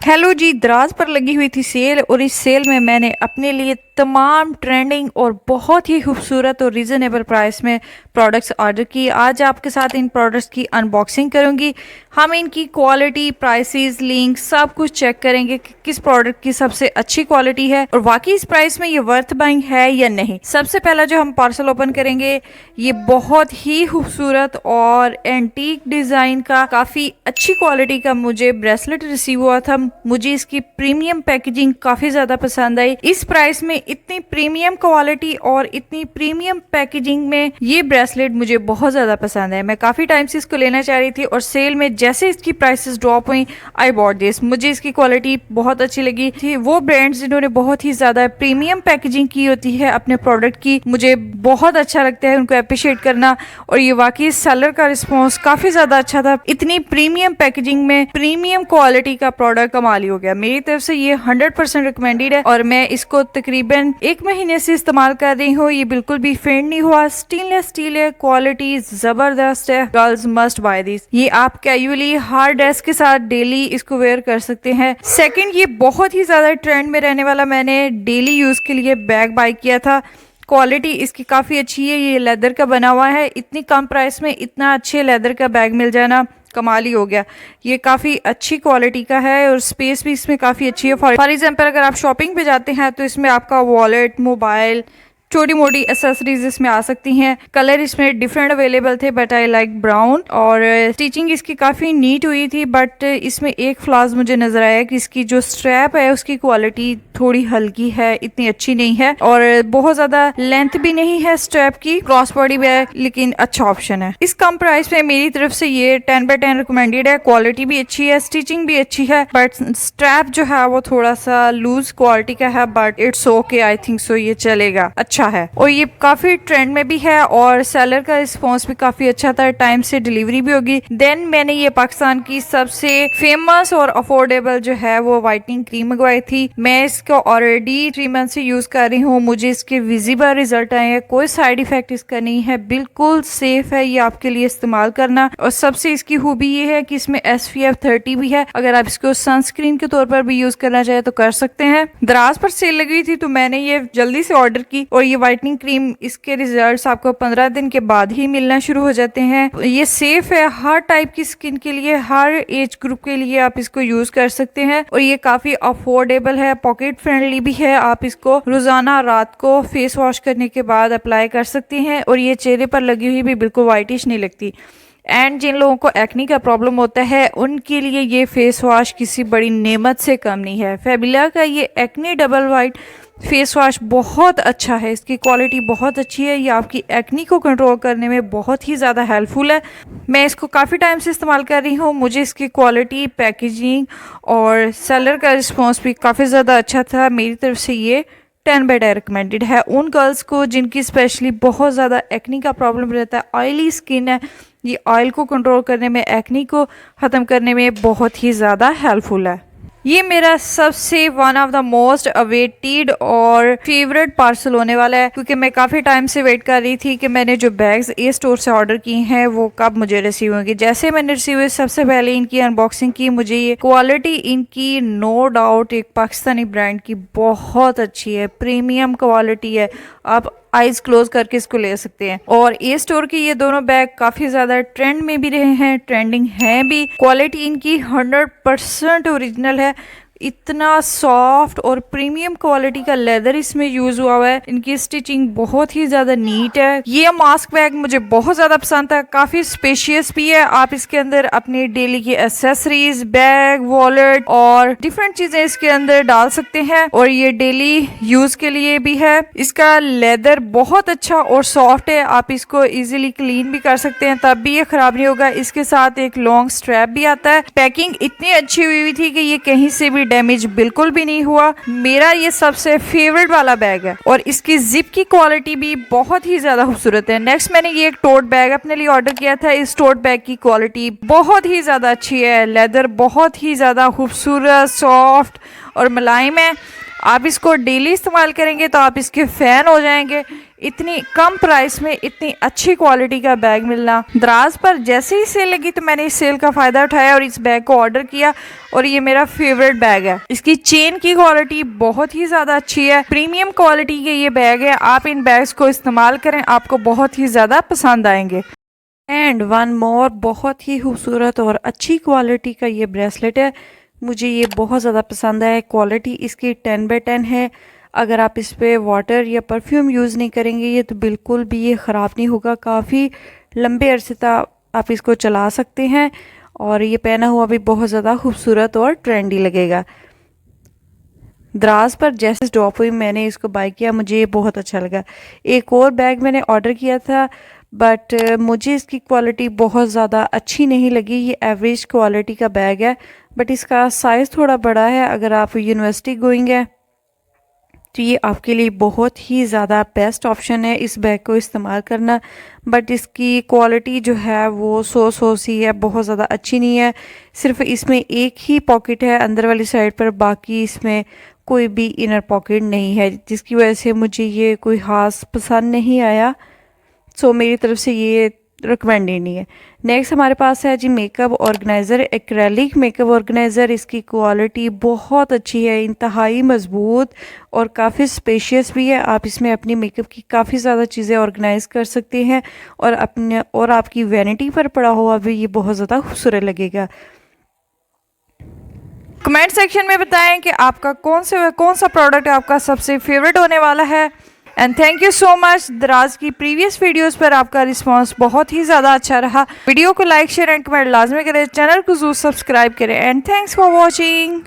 Hello जी, दराज पर लगी हुई थी सेल और इस सेल में मैंने अपने लिए तमाम ट्रेंडिंग और बहुत ही खूबसूरत और रीज़नेबल प्राइस में प्रोडक्ट्स ऑर्डर किए। आज आपके साथ इन प्रोडक्ट्स की अनबॉक्सिंग करूंगी। हम इनकी क्वालिटी, प्राइसेस, लिंक सब कुछ चेक करेंगे कि किस प्रोडक्ट की सबसे अच्छी क्वालिटी है और वाकई इस प्राइस में ये वर्थ बाइंग है या नहीं। सबसे पहला जो हम पार्सल ओपन करेंगे, ये बहुत ही खूबसूरत और एंटीक डिज़ाइन का काफ़ी अच्छी क्वालिटी का मुझे ब्रेसलेट रिसीव हुआ था। मुझे इसकी प्रीमियम पैकेजिंग काफी ज्यादा पसंद आई। इस प्राइस में इतनी प्रीमियम क्वालिटी और इतनी प्रीमियम पैकेजिंग में ये ब्रेसलेट मुझे बहुत ज्यादा पसंद है। मैं काफी टाइम से इसको लेना चाह रही थी और सेल में जैसे इसकी प्राइसेस ड्रॉप हुई, आई बॉट दिस। मुझे इसकी क्वालिटी बहुत अच्छी लगी थी। वो ब्रांड्स जिन्होंने बहुत ही ज्यादा प्रीमियम पैकेजिंग की होती है अपने प्रोडक्ट की, मुझे बहुत अच्छा लगता है उनको अप्रिशिएट करना। और ये वाकई सेलर का रिस्पॉन्स काफी ज्यादा अच्छा था। इतनी प्रीमियम पैकेजिंग में प्रीमियम क्वालिटी का प्रोडक्ट कमाल ही हो गया। मेरी तरफ से ये 100% रिकमेंडेड है और मैं इसको तकरीबन 1 महीने से इस्तेमाल कर रही हूँ। ये बिल्कुल भी फेंड नहीं हुआ। स्टेनलेस स्टील है, क्वालिटी जबरदस्त है। Girls must by this. ये आप कैजुअली हर ड्रेस के साथ डेली इसको वेयर कर सकते हैं। सेकंड, ये बहुत ही ज्यादा ट्रेंड में रहने वाला मैंने डेली यूज के लिए बैग बाय किया था। क्वालिटी इसकी काफ़ी अच्छी है। ये लेदर का बना हुआ है। इतनी कम प्राइस में इतना अच्छे लेदर का बैग मिल जाना कमाल ही हो गया। ये काफ़ी अच्छी क्वालिटी का है और स्पेस भी इसमें काफ़ी अच्छी है। फॉर एग्जांपल अगर आप शॉपिंग पे जाते हैं तो इसमें आपका वॉलेट, मोबाइल, छोटी मोटी एसेसरीज इसमें आ सकती हैं। कलर इसमें डिफरेंट अवेलेबल थे बट आई लाइक ब्राउन। और स्टिचिंग इसकी काफ़ी नीट हुई थी बट इसमें एक फ्लॉज मुझे नजर आया कि इसकी जो स्ट्रैप है उसकी क्वालिटी थोड़ी हल्की है, इतनी अच्छी नहीं है और बहुत ज़्यादा लेंथ भी नहीं है स्ट्रैप की। क्रॉस बॉडी भी है लेकिन अच्छा ऑप्शन है। इस कम प्राइस में मेरी तरफ से ये 10/10 रिकमेंडेड है। क्वालिटी भी अच्छी है, स्टिचिंग भी अच्छी है बट स्ट्रैप जो है वो थोड़ा सा लूज क्वालिटी का है but it's okay, I think so ये चलेगा, अच्छा है। और ये काफी ट्रेंड में भी है और सेलर का रिस्पॉन्स भी काफी अच्छा था। टाइम से डिलीवरी भी होगी। देन मैंने ये पाकिस्तान की सबसे फेमस और अफोर्डेबल जो है वो व्हाइटनिंग क्रीम मंगवाई थी। मैं इसको ऑलरेडी 3 मंथ से यूज कर रही हूँ। मुझे इसके विजिबल रिजल्ट आए हैं। कोई साइड इफेक्ट इसका नहीं है, बिल्कुल सेफ है ये आपके लिए इस्तेमाल करना। और सबसे इसकी खूबी ये है कि इसमें SPF 30 भी है। अगर आप इसको सनस्क्रीन के तौर पर भी यूज करना चाहे तो कर सकते हैं। दराज पर सेल लगी थी तो मैंने ये जल्दी से ऑर्डर की और ये व्हाइटनिंग क्रीम, इसके रिजल्ट्स आपको 15 दिन के बाद ही मिलना शुरू हो जाते हैं। ये सेफ है हर टाइप की स्किन के लिए, हर एज ग्रुप के लिए आप इसको यूज कर सकते हैं। और ये काफी अफोर्डेबल है, पॉकेट फ्रेंडली भी है। आप इसको रोजाना रात को फेस वॉश करने के बाद अप्लाई कर सकते हैं और ये चेहरे पर लगी हुई भी बिल्कुल व्हाइटिश नहीं लगती। एंड जिन लोगों को एक्नी का प्रॉब्लम होता है उनके लिए ये फेस वॉश किसी बड़ी नेमत से कम नहीं है। फेबिला का ये acne double white face wash बहुत अच्छा है। इसकी क्वालिटी बहुत अच्छी है। ये आपकी एक्नी को कंट्रोल करने में बहुत ही ज़्यादा हेल्पफुल है। मैं इसको काफ़ी टाइम से इस्तेमाल कर रही हूँ। मुझे इसकी क्वालिटी, पैकेजिंग और सेलर का रिस्पॉन्स भी काफ़ी ज़्यादा अच्छा था। मेरी तरफ से ये 10/10 रिकमेंडेड है उन गर्ल्स को जिनकी स्पेशली बहुत ज़्यादा एक्नी का प्रॉब्लम रहता है, ऑयली स्किन है। ये ऑयल को कंट्रोल करने में, एक्नी को ख़त्म करने में बहुत ही ज़्यादा हेल्पफुल है। ये मेरा सबसे one of the most awaited और फेवरेट पार्सल होने वाला है क्योंकि मैं काफ़ी टाइम से वेट कर रही थी कि मैंने जो बैग्स ए स्टोर से ऑर्डर किए हैं वो कब मुझे रिसीव होंगे। जैसे मैंने रिसीव हुए सबसे पहले इनकी अनबॉक्सिंग की, मुझे ये क्वालिटी इनकी नो डाउट एक पाकिस्तानी ब्रांड की बहुत अच्छी है, प्रीमियम क्वालिटी है। आप आइज क्लोज करके इसको ले सकते हैं। और ए स्टोर के ये दोनों बैग काफ़ी ज़्यादा ट्रेंड में भी रहे हैं, ट्रेंडिंग है भी। क्वालिटी इनकी 100% ओरिजिनल है। इतना सॉफ्ट और प्रीमियम क्वालिटी का लेदर इसमें यूज हुआ है। इनकी स्टिचिंग बहुत ही ज्यादा नीट है। ये मास्क बैग मुझे बहुत ज्यादा पसंद था, काफी स्पेशियस भी है। आप इसके अंदर अपनी डेली की एसेसरीज, बैग, वॉलेट और डिफरेंट चीजें इसके अंदर डाल सकते हैं और ये डेली यूज के लिए भी है। इसका लेदर बहुत अच्छा और सॉफ्ट है। आप इसको इजीली क्लीन भी कर सकते हैं, तब भी ये खराब नहीं होगा। इसके साथ एक लॉन्ग स्ट्रैप भी आता है। पैकिंग इतनी अच्छी हुई थी कि ये कहीं से भी डैमेज बिल्कुल भी नहीं हुआ। मेरा ये सबसे फेवरेट वाला बैग है और इसकी जिप की क्वालिटी भी बहुत ही ज्यादा खूबसूरत है। नेक्स्ट मैंने ये एक टोट बैग अपने लिए ऑर्डर किया था। इस टोट बैग की क्वालिटी बहुत ही ज्यादा अच्छी है। लेदर बहुत ही ज्यादा खूबसूरत, सॉफ्ट और मुलायम है। आप इसको डेली इस्तेमाल करेंगे तो आप इसके फैन हो जाएंगे। इतनी कम प्राइस में इतनी अच्छी क्वालिटी का बैग मिलना। दराज पर जैसे ही सेल लगी तो मैंने इस सेल का फ़ायदा उठाया और इस बैग को ऑर्डर किया और ये मेरा फेवरेट बैग है। इसकी चेन की क्वालिटी बहुत ही ज़्यादा अच्छी है, प्रीमियम क्वालिटी के ये बैग है। आप इन बैग्स को इस्तेमाल करें, आपको बहुत ही ज़्यादा पसंद आएंगे। एंड वन मोर, बहुत ही खूबसूरत और अच्छी क्वालिटी का ये ब्रेसलेट है। मुझे ये बहुत ज़्यादा पसंद है। क्वालिटी इसकी 10/10 है। अगर आप इस पर वाटर या परफ्यूम यूज़ नहीं करेंगे ये तो बिल्कुल भी ये ख़राब नहीं होगा। काफ़ी लंबे अरसे तक आप इसको चला सकते हैं और ये पहना हुआ भी बहुत ज़्यादा खूबसूरत और ट्रेंडी लगेगा। दराज पर जैसे ड्रॉप हुई मैंने इसको बाय किया, मुझे ये बहुत अच्छा लगा। एक और बैग मैंने ऑर्डर किया था बट मुझे इसकी क्वालिटी बहुत ज़्यादा अच्छी नहीं लगी। ये एवरेज क्वालिटी का बैग है बट इसका साइज़ थोड़ा बड़ा है। अगर आप यूनिवर्सिटी गोइंग है तो ये आपके लिए बहुत ही ज़्यादा बेस्ट ऑप्शन है इस बैग को इस्तेमाल करना। बट इसकी क्वालिटी जो है वो सो सी है, बहुत ज़्यादा अच्छी नहीं है। सिर्फ इसमें एक ही पॉकेट है अंदर वाली साइड पर, बाकी इसमें कोई भी इनर पॉकेट नहीं है, जिसकी वजह से मुझे ये कोई ख़ास पसंद नहीं आया। सो मेरी तरफ से ये रिकमेंडेड नहीं है। नेक्स्ट हमारे पास है जी makeup organizer, acrylic makeup organizer. इसकी क्वालिटी बहुत अच्छी है, इंतहाई मज़बूत और काफ़ी स्पेशियस भी है। आप इसमें अपनी मेकअप की काफ़ी ज़्यादा चीज़ें ऑर्गेनाइज़ कर सकते हैं और आपकी वैनिटी पर पड़ा हुआ भी ये बहुत ज़्यादा खूबसूरत लगेगा। कमेंट सेक्शन में बताएं कि आपका कौन सा प्रोडक्ट आपका सबसे फेवरेट होने वाला है। And thank you so much. दराज की प्रीवियस वीडियोस पर आपका रिस्पांस बहुत ही ज़्यादा अच्छा रहा। वीडियो को लाइक शेयर एंड कमेंट लाजमी करें, चैनल को जरूर सब्सक्राइब करें एंड थैंक्स फॉर वॉचिंग।